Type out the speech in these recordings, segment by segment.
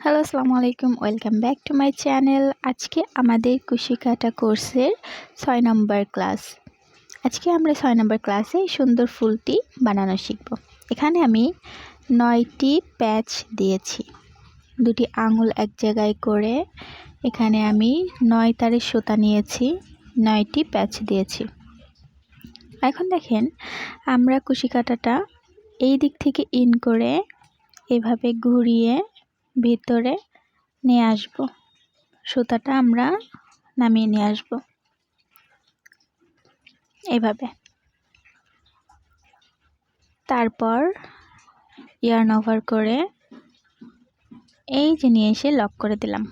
Hello, আসসালামু আলাইকুম। Welcome back to my channel. আজকে আমাদের কুশি কাটা কোর্সের 6 নম্বর ক্লাস। আজকে আমরা 6 নম্বর ক্লাসে সুন্দর ফুলটি বানানো শিখব। এখানে আমি 9টি প্যাচ দিয়েছি, 2টি আঙুল এক জায়গায় করে এখানে আমি 9 তারের সুতা নিয়েছি, 9টি প্যাচ দিয়েছি। এখন দেখেন আমরা কুশি কাটাটা এই দিক থেকে ইন করে এভাবে ঘুরিয়ে ভিতরে নিয়ে আসব, সুতাটা আমরা নামিয়ে নিয়ে আসব এভাবে। তারপর ইয়ার্ন ওভার করে এই যে নিয়ে এসে লক করে দিলাম।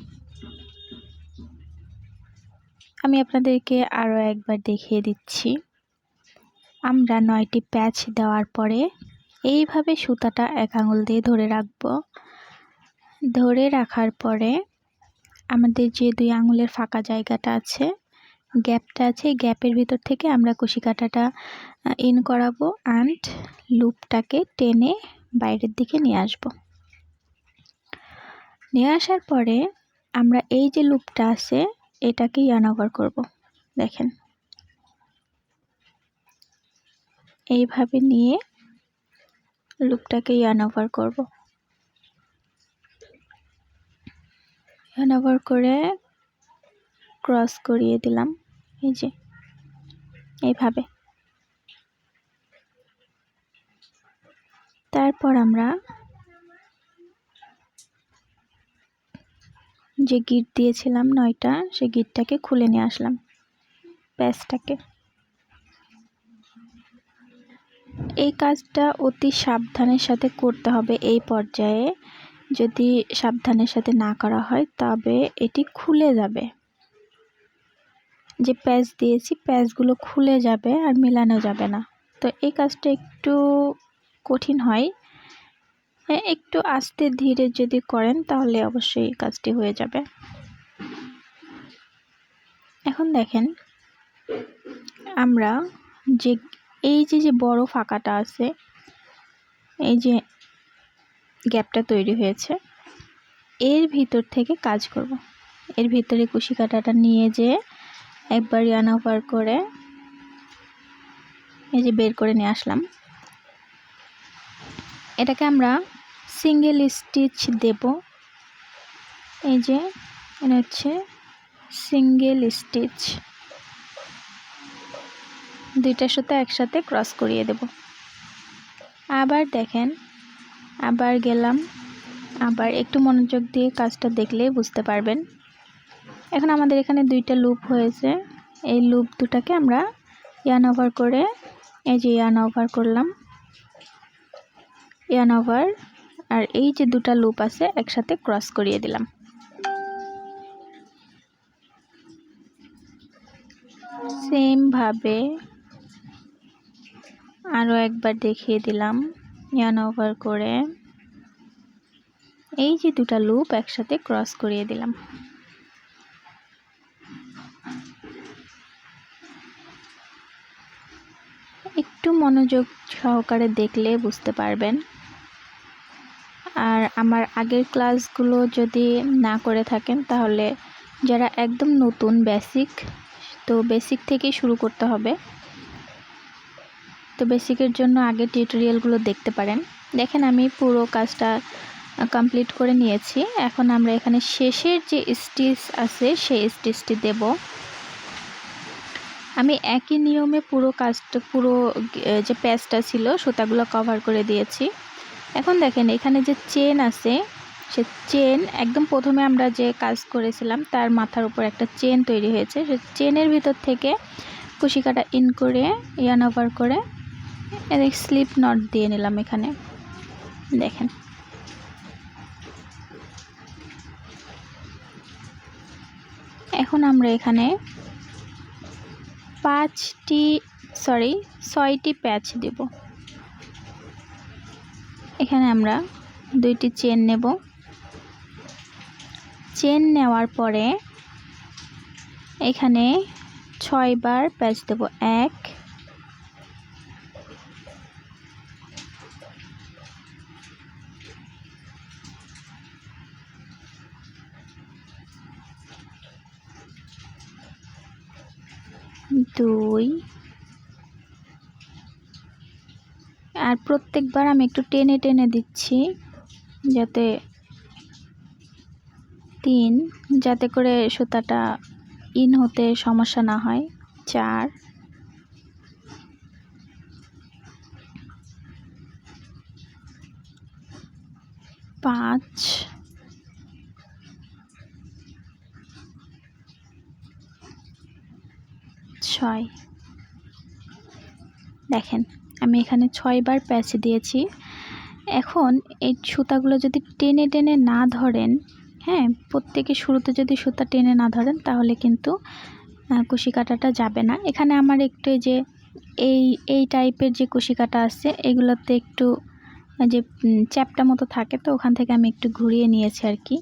আমি আপনাদেরকে আরও একবার দেখিয়ে দিচ্ছি। আমরা 9টি প্যাচ দেওয়ার পরে এইভাবে সুতাটা এক আঙুল দিয়ে ধরে রাখব। ধরে রাখার পরে আমাদের যে 2 আঙুলের ফাঁকা জায়গাটা আছে, গ্যাপটা আছে, গ্যাপের ভিতর থেকে আমরা কুশি কাটাটা ইন করাবো অ্যান্ড লুপটাকে টেনে বাইরের দিকে নিয়ে আসব। নিয়ে আসার পরে আমরা এই যে লুপটা আছে এটাকে ইয়ার্ন ওভার করব। দেখেন এইভাবে নিয়ে লুপটাকে ইয়ার্ন ওভার করব। ইয়ার্ন ওভার করে ক্রস করিয়ে দিলাম, এই যে এইভাবে। তারপর আমরা যে গিট দিয়েছিলাম 9টা, সেই গিটটাকে খুলে নিয়ে আসলাম, প্যাচটাকে। এই কাজটা অতি সাবধানের সাথে করতে হবে। এই পর্যায়ে যদি সাবধানের সাথে না করা হয় তবে এটি খুলে যাবে। যে প্যাচ দিয়েছি প্যাচগুলো খুলে যাবে আর মেলানো যাবে না। তো এই কাজটা একটু কঠিন হয়, একটু আস্তে ধীরে যদি করেন তাহলে অবশ্যই এই কাজটি হয়ে যাবে। এখন দেখেন আমরা যে এই যে বড় ফাঁকাটা আছে, এই যে গ্যাপটা তৈরি হয়েছে, এর ভিতর থেকে কাজ করব। এর ভিতরে কুশি কাটাটা নিয়ে যে একবার ইয়ার্ন ওভার করে এই যে বের করে নিয়ে আসলাম। এটাকে আমরা সিঙ্গেল স্টিচ দেব। এই যে এটা হচ্ছে সিঙ্গেল স্টিচ, 2টা সুতা একসাথে ক্রস করিয়ে দেব। আবার দেখেন, আবার গেলাম, আবার একটু মনোযোগ দিয়ে কাজটা দেখলেই বুঝতে পারবেন। এখন আমাদের এখানে 2টা লুপ হয়েছে, এই লুপ দুটাকে আমরা ইয়ার্ন ওভার করে এই যে ইয়ার্ন ওভার করলাম, ইয়ার্ন ওভার, আর এই যে 2টা লুপ আছে একসাথে ক্রস করিয়ে দিলাম। সেম ভাবে আরও একবার দেখিয়ে দিলাম, ইয়ার্ন ওভার করে এই যে 2টা লুপ একসাথে ক্রস করিয়ে দিলাম। একটু মনোযোগ সহকারে দেখলে বুঝতে পারবেন। আর আমার আগের ক্লাসগুলো যদি না করে থাকেন তাহলে যারা একদম নতুন বেসিক, তো বেসিক থেকেই শুরু করতে হবে। তো বেসিকের জন্য আগে টিউটোরিয়ালগুলো দেখতে পারেন। দেখেন আমি পুরো কাজটা কমপ্লিট করে নিয়েছি। এখন আমরা এখানে শেষের যে স্টিচ আছে সেই স্টিচটি দেব। আমি একই নিয়মে পুরো কাজটা, পুরো যে প্যাচটা ছিল সুতাগুলো কভার করে দিয়েছি। এখন দেখেন এখানে যে চেন আছে, সে চেন একদম প্রথমে আমরা যে কাজ করেছিলাম তার মাথার উপর একটা চেন তৈরি হয়েছে। সে চেনের ভিতর থেকে কুশি কাটা ইন করে ইয়ার্ন ওভার করে স্লিপ নট দিয়ে নিলাম এখানে। দেখেন এখন আমরা এখানে 6টি প্যাচ দেব। এখানে আমরা 2টি চেন নেব। চেন নেওয়ার পরে এখানে 6 বার প্যাচ দেব। 1 2 2 আর প্রত্যেকবার আমি একটু টেনে টেনে দিচ্ছি যাতে 3, যাতে করে সুতাটা ইন হতে সমস্যা না হয়। 4, 5, 6। দেখেন আমি এখানে 6 বার প্যাচ দিয়েছি। এখন এই সুতাগুলো যদি টেনে টেনে না ধরেন, হ্যাঁ, প্রত্যেকে শুরুতে যদি সুতা টেনে না ধরেন তাহলে কিন্তু কুশি কাটাটা যাবে না। এখানে আমার একটু যে এই টাইপের যে কুশি কাটা আছে এগুলোতে একটু যে চ্যাপটা মতো থাকে, তো ওখান থেকে আমি একটু ঘুরিয়ে নিয়েছি আর কি,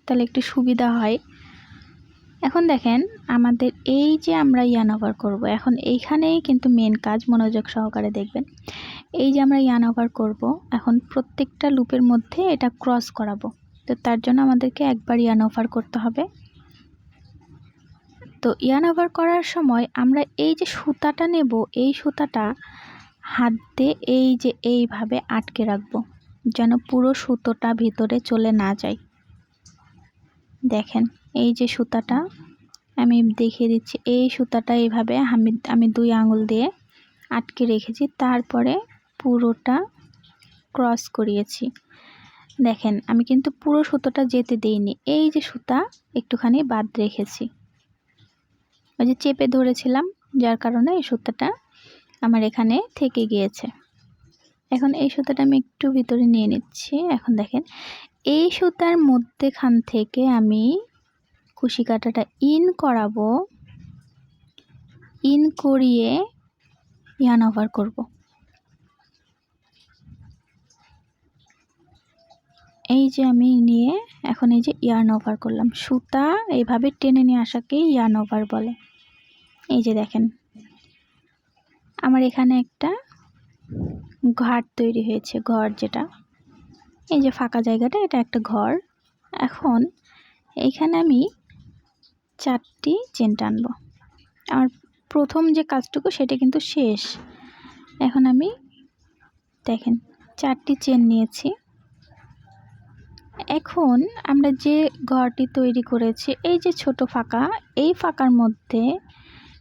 তাহলে একটু সুবিধা হয়। এখন দেখেন আমাদের এই যে আমরা ইয়ার্ন ওভার করব, এখন এইখানেই কিন্তু মেন কাজ, মনোযোগ সহকারে দেখবেন। এই যে আমরা ইয়ার্ন ওভার করব, এখন প্রত্যেকটা লুপের মধ্যে এটা ক্রস করাবো, তো তার জন্য আমাদেরকে একবার ইয়ার্ন ওভার করতে হবে। তো ইয়ার্ন ওভার করার সময় আমরা এই যে সুতাটা নেব, এই সুতাটা হাত দিয়ে এই যে এইভাবে আটকে রাখবো, যেন পুরো সুতোটা ভিতরে চলে না যায়। দেখেন এই যে সুতাটা আমি দেখিয়ে দিচ্ছি, এই সুতাটা এইভাবে আমি 2 আঙুল দিয়ে আটকে রেখেছি, তারপরে পুরোটা ক্রস করিয়েছি। দেখেন আমি কিন্তু পুরো সুতোটা যেতে দেইনি, এই যে সুতা একটুখানি বাদ রেখেছি, ওই যে চেপে ধরেছিলাম, যার কারণে এই সুতাটা আমার এখানে থেকে গিয়েছে। এখন এই সুতাটা আমি একটু ভিতরে নিয়ে নিচ্ছি। এখন দেখেন এই সুতার মধ্যেখান থেকে আমি কুশি কাটাটা ইন করাবো, ইন করিয়ে ইয়ার্ন ওভার করব। এই যে আমি নিয়ে এখন এই যে ইয়ার্ন ওভার করলাম, সুতা এইভাবে টেনে নিয়ে আসাকেই ইয়ার্ন ওভার বলে। এই যে দেখেন আমার এখানে একটা ঘাট তৈরি হয়েছে, ঘর, যেটা এই যে ফাঁকা জায়গাটা, এটা একটা ঘর। এখন এইখানে আমি 4টি চেন টানবো। আমার প্রথম যে কাজটুকু সেটা কিন্তু শেষ। এখন আমি দেখেন 4টি চেন নিয়েছি। এখন আমরা যে ঘরটি তৈরি করেছি, এই যে ছোট ফাঁকা, এই ফাঁকার মধ্যে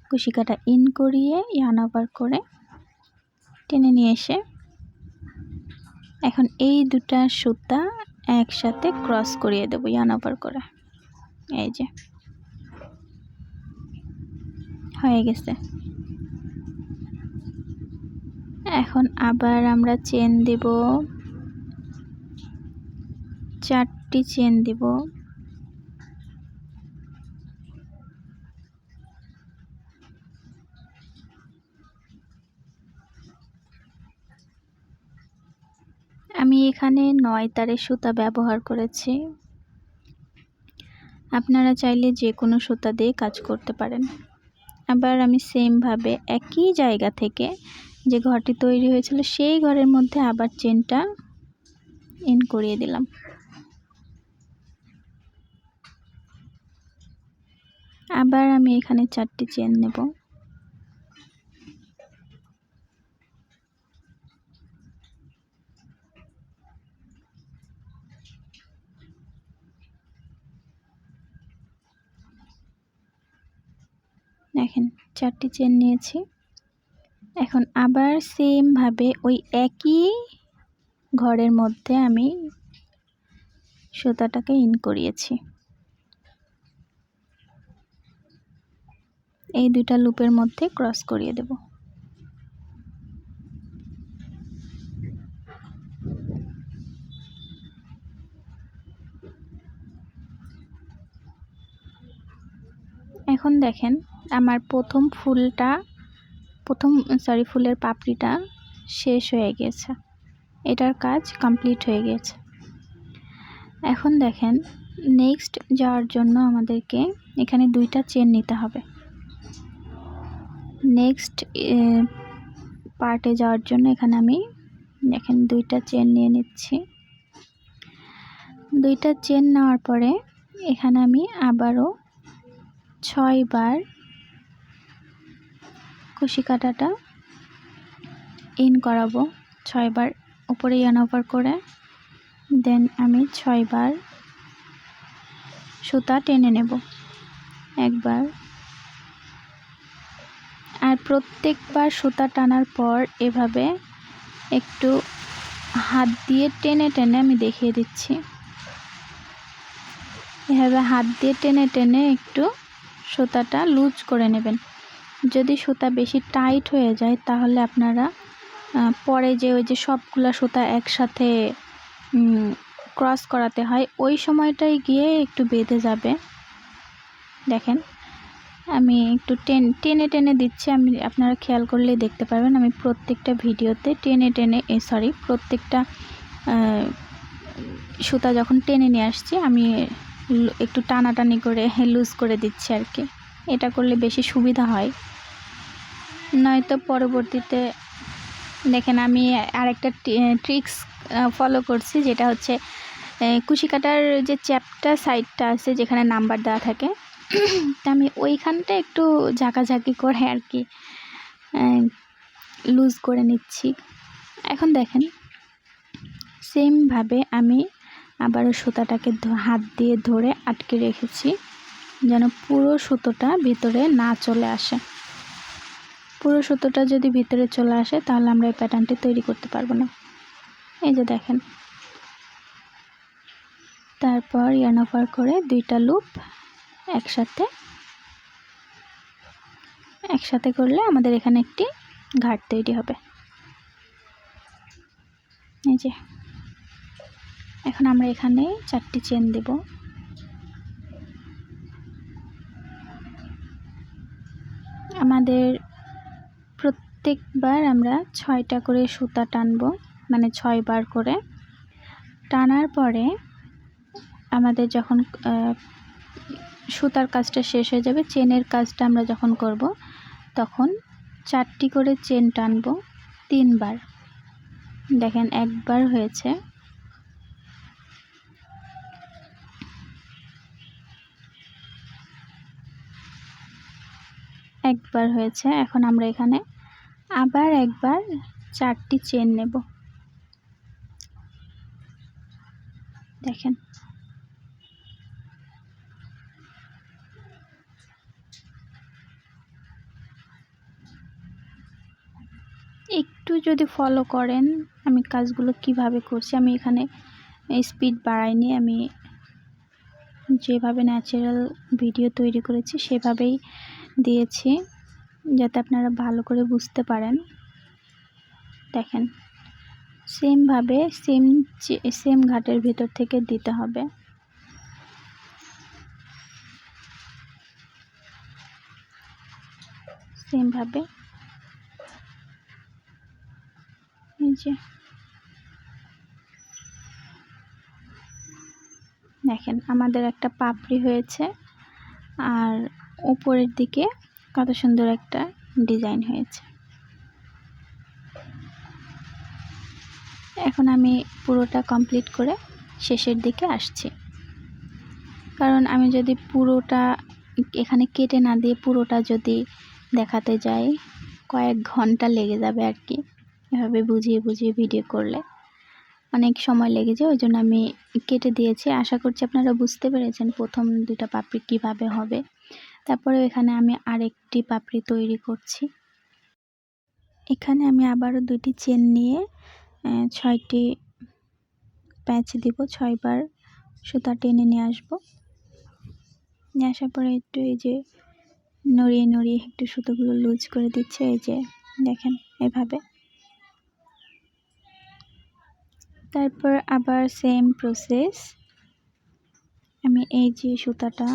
কুশি কাটা ইন করিয়ে ইয়ার্ন ওভার করে টেনে নিয়ে এসে এখন এই দুটা সুতা একসাথে ক্রস করিয়ে দেবো ইয়ার্ন ওভার করে। এই যে হয়ে গেছে। এখন আবার আমরা চেন দেব, 4টি চেন দেব। আমি এখানে 9 তারের সুতা ব্যবহার করেছি, আপনারা চাইলে যে কোনো সুতা দিয়ে কাজ করতে পারেন। আবার আমি সেমভাবে একই জায়গা থেকে যে ঘরটি তৈরি হয়েছিল সেই ঘরের মধ্যে আবার চেনটা ইন করিয়ে দিলাম। আবার আমি এখানে 4টি চেন নেব। দেখেন 4টি চেন নিয়েছি। এখন আবার সেমভাবে ওই একই ঘরের মধ্যে আমি সুতাটাকে ইন করিয়েছি। এই দুইটা লুপের মধ্যে ক্রস করিয়ে দেব। এখন দেখেন আমার ফুলের পাপড়িটা শেষ হয়ে গেছে, এটার কাজ কমপ্লিট হয়ে গেছে। এখন দেখেন নেক্সট যাওয়ার জন্য আমাদেরকে এখানে 2টা চেন নিতে হবে। নেক্সট পার্টে যাওয়ার জন্য এখানে আমি দেখেন 2টা চেন নিয়ে নিচ্ছি। 2টা চেন নেওয়ার পরে এখানে আমি আবারও 6 বার কুশি কাটাটা ইন করাবো 6 বার, উপরে ইয়ার্ন ওভার করে দেন আমি 6 বার সুতা টেনে নেব একবার। আর প্রত্যেকবার সুতা টানার পর এভাবে একটু হাত দিয়ে টেনে টেনে আমি দেখিয়ে দিচ্ছি, এভাবে হাত দিয়ে টেনে টেনে একটু সুতাটা লুজ করে নেবেন। যদি সুতা বেশি টাইট হয়ে যায় তাহলে আপনারা পরে যে ওই যে সবগুলা সুতা একসাথে ক্রস করাতে হয়, ওই সময়টাই গিয়ে একটু বেঁধে যাবে। দেখেন আমি একটু টেনে টেনে দিচ্ছি, আপনারা খেয়াল করলেই দেখতে পারবেন আমি প্রত্যেকটা ভিডিওতে টেনে টেনে প্রত্যেকটা সুতা যখন টেনে নিয়ে আসছি আমি একটু টানাটানি করে লুজ করে দিচ্ছি আর কি। এটা করলে বেশি সুবিধা হয়, নয়তো পরবর্তীতে দেখেন আমি আরেকটা ট্রিক্স ফলো করছি, যেটা হচ্ছে কুশি কাটার যে চ্যাপটা সাইডটা আছে যেখানে নাম্বার দেওয়া থাকে আমি ওইখানটা একটু ঝাঁকাঝাঁকি করে আর কি লুজ করে নিচ্ছি। এখন দেখেন সেমভাবে আমি আবারও সুতাটাকে হাত দিয়ে ধরে আটকে রেখেছি যেন পুরো সুতোটা ভিতরে না চলে আসে। পুরো সুতোটা যদি ভিতরে চলে আসে তাহলে আমরা এই প্যাটার্নটি তৈরি করতে পারবো না। এই যে দেখেন, তারপর ইয়ার্ন ওভার করে 2টা লুপ একসাথে করলে আমাদের এখানে একটি ঘাট তৈরি হবে। এই যে এখন আমরা এখানে 4টি চেন দেব। আমাদের প্রত্যেকবার আমরা 6টা করে সুতা টানবো, মানে 6 বার করে। টানার পরে আমাদের যখন সুতার কাজটা শেষ হয়ে যাবে, চেনের কাজটা আমরা যখন করব তখন 4টি করে চেন টানবো 3 বার। দেখেন একবার হয়েছে, একবার হয়েছে। এখন আমরা এখানে আবার একবার 4টি চেন নেব। দেখেন একটু যদি ফলো করেন আমি কাজগুলো কিভাবে করছি, আমি এখানে স্পিড বাড়াইনি, আমি যেভাবে ন্যাচারাল ভিডিও তৈরি করেছি সেভাবেই দিয়েছি যাতে আপনারা ভালো করে বুঝতে পারেন। দেখেন সেমভাবে সেম ঘাটের ভিতর থেকে দিতে হবে। সেমভাবে এই যে দেখেন আমাদের একটা পাপড়ি হয়েছে আর উপরের দিকে কত সুন্দর একটা ডিজাইন হয়েছে। এখন আমি পুরোটা কমপ্লিট করে শেষের দিকে আসছি, কারণ আমি যদি পুরোটা এখানে কেটে না দিয়ে পুরোটা যদি দেখাতে যাই কয়েক ঘন্টা লেগে যাবে আর কি। এভাবে বুঝিয়ে বুঝিয়ে ভিডিও করলে অনেক সময় লেগে যায়, ওই জন্য আমি কেটে দিয়েছি। আশা করছি আপনারা বুঝতে পেরেছেন প্রথম 2টা পাপড়ি কিভাবে হবে। তারপরে এখানে আমি আরেকটি পাপড়ি তৈরি করছি। এখানে আমি আবারও 2টি চেন নিয়ে 6টি প্যাচ দিব, 6 বার সুতা টেনে নিয়ে আসবো। নিয়ে আসার পরে একটু এই যে নড়িয়ে নড়িয়ে একটু সুতোগুলো লুজ করে দিচ্ছে। এই যে দেখেন এভাবে। তারপর আবার সেম প্রসেস, আমি এই যে সুতাটা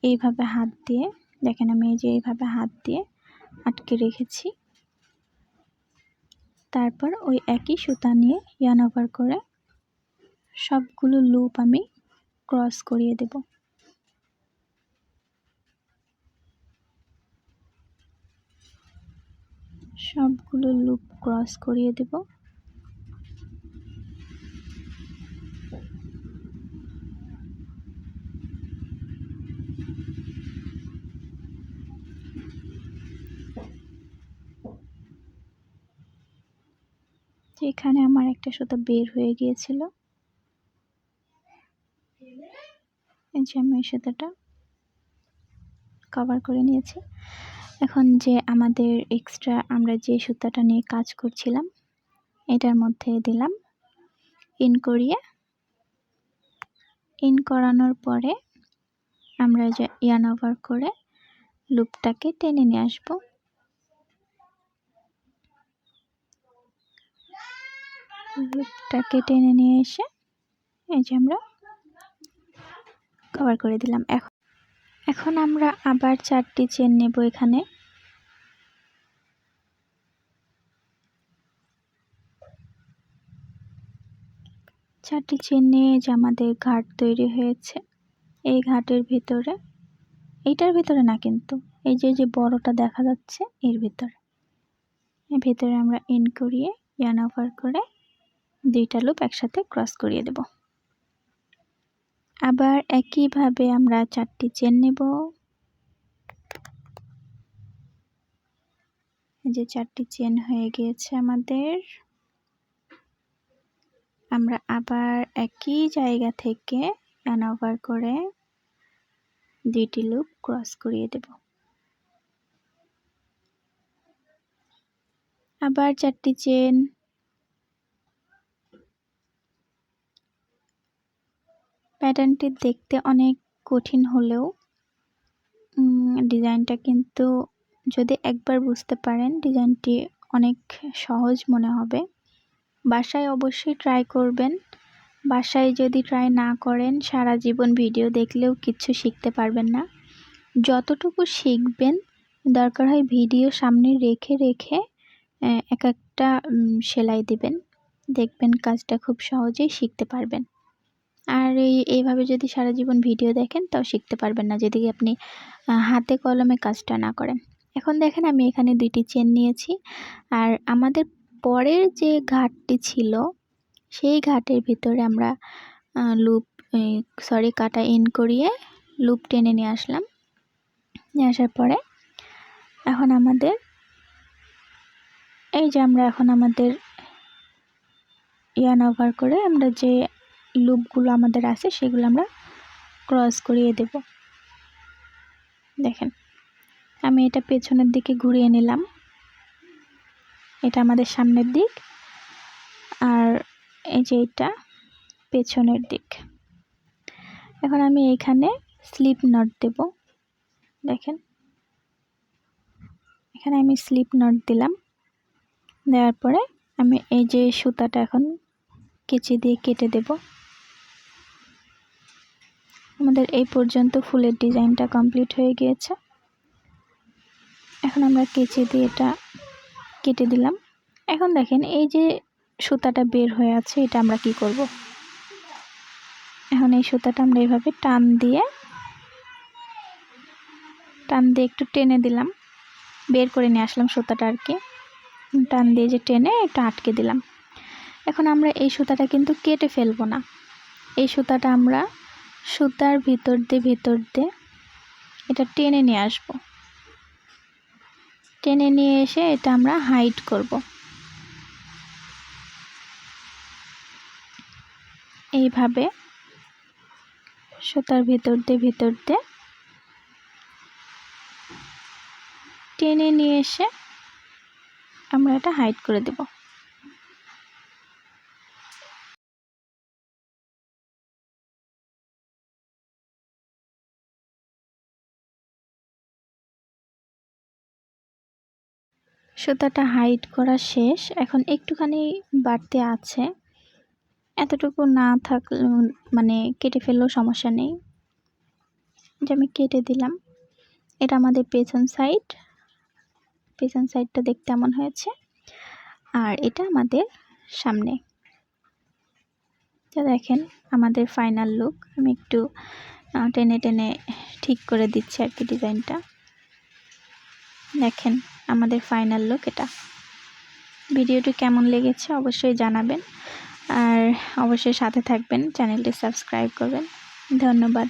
এইভাবে হাত দিয়ে দেখেন, আমি এই যে এইভাবে হাত দিয়ে আটকে রেখেছি। তারপর ওই একই সুতা নিয়ে ইয়ার্ন ওভার করে সবগুলো লুপ আমি ক্রস করিয়ে দেব। সবগুলো লুপ ক্রস করিয়ে দেব। তো এখানে আমার একটা সুতা বের হয়ে গিয়েছিল, এই যে আমি এই সুতাটা কভার করে নিয়েছি। এখন যে আমাদের এক্সট্রা আমরা যে সুতাটা নিয়ে কাজ করছিলাম এটার মধ্যে দিলাম, ইন করানোর পরে আমরা যে ইয়ার্ন ওভার করে লুপটাকে টেনে নিয়ে আসবো। লুপটাকে টেনে নিয়ে এসে এই যে আমরা কভার করে দিলাম। এখন আমরা আবার 4টি চেন নেব। এখানে চারটি চেন নিয়ে যে আমাদের ঘাট তৈরি হয়েছে, এই ঘাটের ভিতরে, এইটার ভিতরে না কিন্তু এই যে বড়টা দেখা যাচ্ছে এর ভিতরে আমরা ইন করিয়ে ইয়ার্ন ওভার করে 2টা লুপ একসাথে ক্রস করিয়ে দেব। আবার একইভাবে আমরা 4টি চেন নেব। এই যে 4টি চেন হয়ে গিয়েছে আমাদের। আমরা আবার একই জায়গা থেকে ইয়ার্ন ওভার করে 2টি লুপ ক্রস করিয়ে দেব। আবার 4টি চেন। প্যাটার্নটি দেখতে অনেক কঠিন হলেও ডিজাইনটা কিন্তু যদি একবার বুঝতে পারেন ডিজাইনটি অনেক সহজ মনে হবে। বাসায় অবশ্যই ট্রাই করবেন। বাসায় যদি ট্রাই না করেন সারা জীবন ভিডিও দেখলেও কিচ্ছু শিখতে পারবেন না। যতটুকু শিখবেন দরকার হয় ভিডিও সামনে রেখে রেখে এক একটা সেলাই দিবেন, দেখবেন কাজটা খুব সহজেই শিখতে পারবেন। আর এইভাবে যদি সারা জীবন ভিডিও দেখেন তাও শিখতে পারবেন না যদি আপনি হাতে কলমে কাজটা না করেন। এখন দেখেন আমি এখানে 2টি চেন নিয়েছি, আর আমাদের পরের যে ঘাটটি ছিল সেই ঘাটের ভিতরে আমরা কাটা ইন করিয়ে লুপ টেনে নিয়ে আসলাম। নিয়ে আসার পরে এখন আমাদের এই যে আমরা এখন আমাদের ইয়ার্ন ওভার করে আমরা যে লুপগুলো আমাদের আছে সেগুলো আমরা ক্রস করিয়ে দেব। দেখেন আমি এটা পেছনের দিকে ঘুরিয়ে নিলাম, এটা আমাদের সামনের দিক, আর এই যে এটা পেছনের দিক। এখন আমি এখানে স্লিপ নট দেব। দেখেন এখানে আমি স্লিপ নট দিলাম। দেওয়ার পরে আমি এই যে সুতাটা এখন কেচি দিয়ে কেটে দেব। আমাদের এই পর্যন্ত ফুলের ডিজাইনটা কমপ্লিট হয়ে গিয়েছে। এখন আমরা কেচি দিয়ে এটা কেটে দিলাম। এখন দেখেন এই যে সুতাটা বের হয়ে আছে এটা আমরা কি করব, এখন এই সুতাটা আমরা এইভাবে টান দিয়ে একটু টেনে দিলাম, বের করে নিয়ে আসলাম সুতাটা আর কি, টান দিয়ে যে টেনে একটু আটকে দিলাম। এখন আমরা এই সুতাটা কিন্তু কেটে ফেলবো না, এই সুতাটা আমরা সুতার ভিতর দিয়ে এটা টেনে নিয়ে আসব। টেনে নিয়ে এসে এটা আমরা হাইড করব। এইভাবে সুতার ভিতর দিয়ে টেনে নিয়ে এসে আমরা এটা হাইড করে দেব। সুতাটা হাইড করা শেষ। এখন একটুখানি বাড়তি আছে, এতটুকু না থাকলে মানে কেটে ফেললেও সমস্যা নেই, যে আমি কেটে দিলাম। এটা আমাদের পেছন সাইডটা দেখতে এমন হয়েছে, আর এটা আমাদের সামনে। তো দেখেন আমাদের ফাইনাল লুক। আমি একটু টেনে ঠিক করে দিচ্ছি আর কি ডিজাইনটা। দেখেন আমাদের ফাইনাল লুক এটা। ভিডিওটি কেমন লেগেছে অবশ্যই জানাবেন, আর অবশ্যই সাথে থাকবেন, চ্যানেলটি সাবস্ক্রাইব করবেন। ধন্যবাদ।